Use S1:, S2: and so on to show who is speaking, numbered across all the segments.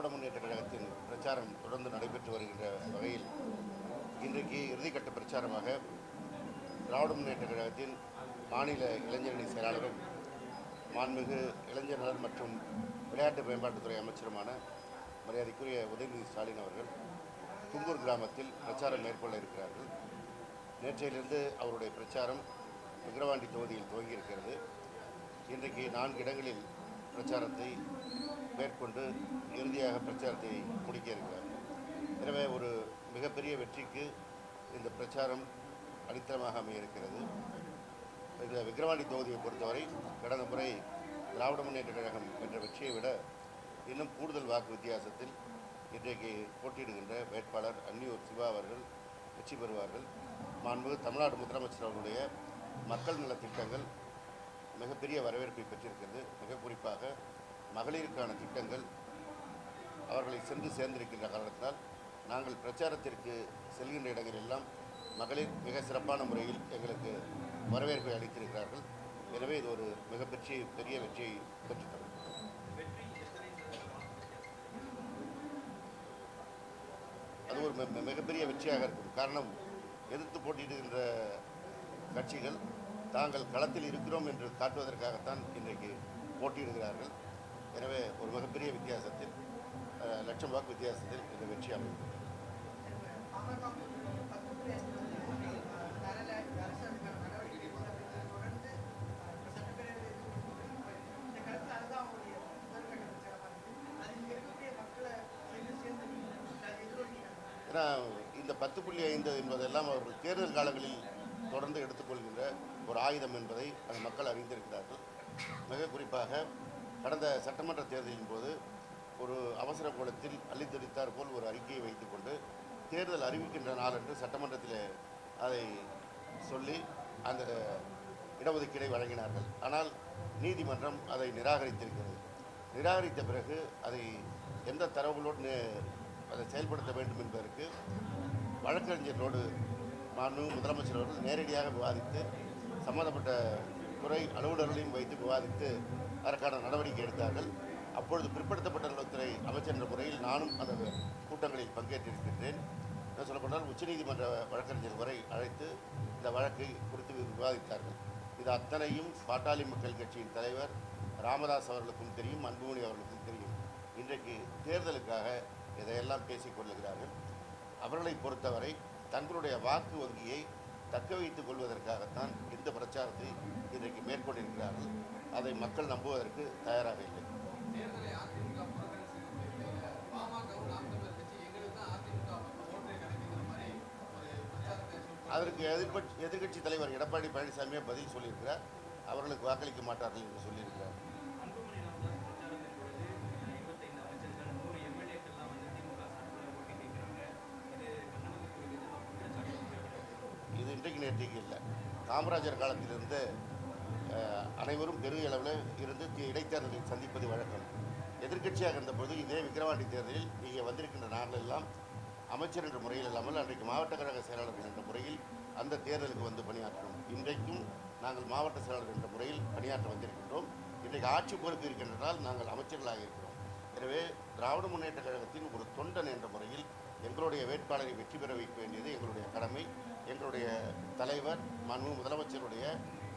S1: திராவிட முன்னேற்றக் கழகத்தின் பிரச்சாரம் தொடர்ந்து நடைபெற்று வருகின்ற வகையில் இன்றைக்கு இறுதிக்கட்ட பிரச்சாரமாக திராவிட முன்னேற்றக் கழகத்தின் மாநில இளைஞரணி செயலாளரும் மாண்புமிகு இளைஞர் நலன் மற்றும் விளையாட்டு மேம்பாட்டுத்துறை அமைச்சருமான மரியாதைக்குரிய உதயநிதி ஸ்டாலின் அவர்கள் தும்பூர் கிராமத்தில் பிரச்சாரம் மேற்கொள்ள இருக்கிறார்கள். நேற்றையிலிருந்து அவருடைய பிரச்சாரம் விக்கிரவாண்டி தொகுதியில் துவங்கியிருக்கிறது. இன்றைக்கு 4 இடங்களில் பிரச்சாரத்தை மேற்கொண்டு இறுதியாக பிரச்சாரத்தை முடிக்க இருக்கிறார். எனவே ஒரு மிகப்பெரிய வெற்றிக்கு இந்த பிரச்சாரம் அடித்தளமாக அமைய இருக்கிறது. இந்த விக்கிரவாண்டி தொகுதியை பொறுத்தவரை கடந்த முறை திராவிட முன்னேற்ற கழகம் என்ற வெற்றியை விட இன்னும் கூடுதல் வாக்கு வித்தியாசத்தில் இன்றைக்கு போட்டியிடுகின்ற வேட்பாளர் அன்னியூர் சிவா அவர்கள் வெற்றி பெறுவார்கள். மாண்புமிகு தமிழ்நாடு முதலமைச்சர் அவர்களுடைய மக்கள் நல திட்டங்கள் மிகப்பெரிய வரவேற்பை பெற்றிருக்கிறது. மிக குறிப்பாக மகளிருக்கான திட்டங்கள் அவர்களை சென்று சேர்ந்திருக்கின்ற காரணத்தினால் நாங்கள் பிரச்சாரத்திற்கு செல்கின்ற இடங்களெல்லாம் மகளிர் மிக சிறப்பான முறையில் எங்களுக்கு வரவேற்பை அளித்திருக்கிறார்கள். எனவே இது ஒரு பெரிய வெற்றியை பெற்றுத்தரும். அது ஒரு மிகப்பெரிய வெற்றியாக இருக்கும். காரணம், எதிர்த்து போட்டியிடுகின்ற கட்சிகள் தாங்கள் களத்தில் இருக்கிறோம் என்று காட்டுவதற்காகத்தான் இன்றைக்கு போட்டியிடுகிறார்கள். எனவே ஒரு மிகப்பெரிய வித்தியாசத்தில் லட்சம் வாக்கு வித்தியாசத்தில் இந்த வெற்றி அமைக்கும். ஏன்னா இந்த 10.5 என்பதெல்லாம் அவர்கள் தேர்தல் காலங்களில் தொடர்ந்து எடுத்துக்கொள்கின்ற ஒரு ஆயுதம் என்பதை அந்த மக்கள் அறிந்திருக்கிறார்கள். மிக குறிப்பாக கடந்த சட்டமன்ற தேர்தலின் போது ஒரு அவசர கோலத்தில் அள்ளித்தெரித்தார் போல் ஒரு அறிக்கையை வைத்துக்கொண்டு தேர்தல் அறிவிக்கின்ற நாளன்று சட்டமன்றத்தில் அதை சொல்லி அந்த இடஒதுக்கீடை வழங்கினார்கள். ஆனால் நீதிமன்றம் அதை நிராகரித்திருக்கிறது. நிராகரித்த பிறகு அதை எந்த தரவுகளோடு அதை செயல்படுத்த வேண்டும் என்பதற்கு வழக்கறிஞர்களோடு மாண்புமிகு முதலமைச்சர் அவர்கள் நேரடியாக விவாதித்து சம்பந்தப்பட்ட துறை அலுவலர்களையும் வைத்து விவாதித்து அதற்கான நடவடிக்கை எடுத்தார்கள். அப்பொழுது பிற்படுத்தப்பட்ட நலத்துறை அமைச்சர் என்ற முறையில் நானும் அந்த கூட்டங்களில் பங்கேற்றிருக்கின்றேன். என்ன சொல்லப்போனால் உச்சநீதிமன்ற வழக்கறிஞர் வரை அழைத்து இந்த வழக்கை குறித்து விவாதித்தார்கள். இது அத்தனையும் பாட்டாளி மக்கள் கட்சியின் தலைவர் ராமதாஸ் அவர்களுக்கும் தெரியும், அன்புமணி அவர்களுக்கும் தெரியும். இன்றைக்கு தேர்தலுக்காக இதையெல்லாம் பேசிக் கொள்ளுகிறார்கள். அவர்களை பொறுத்தவரை தங்களுடைய வாக்கு வங்கியை தக்க வைத்துக் கொள்வதற்காகத்தான் இந்த பிரச்சாரத்தை இன்றைக்கு மேற்கொண்டிருக்கிறார்கள். அதை மக்கள் நம்புவதற்கு தயாராக இல்லை. அதற்கு எதிர்க்கட்சி தலைவர் எடப்பாடி பழனிசாமியே பதில் சொல்லியிருக்கிறார். அவர்களுக்கு வாக்களிக்க மாட்டார்கள் என்று சொல்லியிருக்கிறார். இது இன்றைக்கு நேற்றைக்கு இல்லை. காமராஜர் காலத்திலிருந்து அனைவரும் பெரிய அளவில் இருந்து இடைத்தேர்தலை சந்திப்பது வழக்கம். எதிர்க்கட்சியாக இருந்தபோது இதே விக்கிரவாண்டி தேர்தலில் இங்கே வந்திருக்கின்ற நாங்கள் எல்லாம் அமைச்சர் என்ற முறையில் இல்லாமல் அன்றைக்கு மாவட்ட கழக செயலாளர்கள் என்ற முறையில் அந்த தேர்தலுக்கு வந்து பணியாற்றினோம். இன்றைக்கும் நாங்கள் மாவட்ட செயலாளர் என்ற முறையில் பணியாற்ற வந்திருக்கின்றோம். இன்றைக்கு ஆட்சி பொறுப்பு இருக்கின்றதால் நாங்கள் அமைச்சர்களாக இருக்கிறோம். எனவே திராவிட முன்னேற்ற கழகத்தின் ஒரு தொண்டன் என்ற முறையில் எங்களுடைய வேட்பாளரை வெற்றி பெற வைக்க வேண்டியது எங்களுடைய கடமை. எங்களுடைய தலைவர் மாண்புமிகு முதலமைச்சருடைய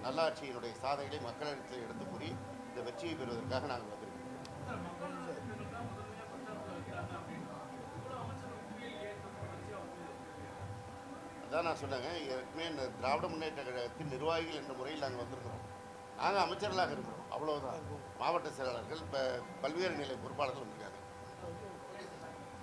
S1: நல்லாட்சியினுடைய சாதனைகளை மக்களிடத்தில் எடுத்து கூறி இந்த வெற்றியை பெறுவதற்காக நாங்கள் வந்திருக்கிறோம். அதான் நான் சொன்னேங்க, ஏற்கனவே இந்த திராவிட முன்னேற்ற கழகத்தின் நிர்வாகிகள் என்ற முறையில் நாங்கள் வந்திருக்கிறோம். நாங்கள் அமைச்சர்களாக இருக்கிறோம், அவ்வளவுதான். மாவட்ட செயலாளர்கள் பல்வேறு நிலை பொறுப்பாளர்கள் வந்திருக்காங்க.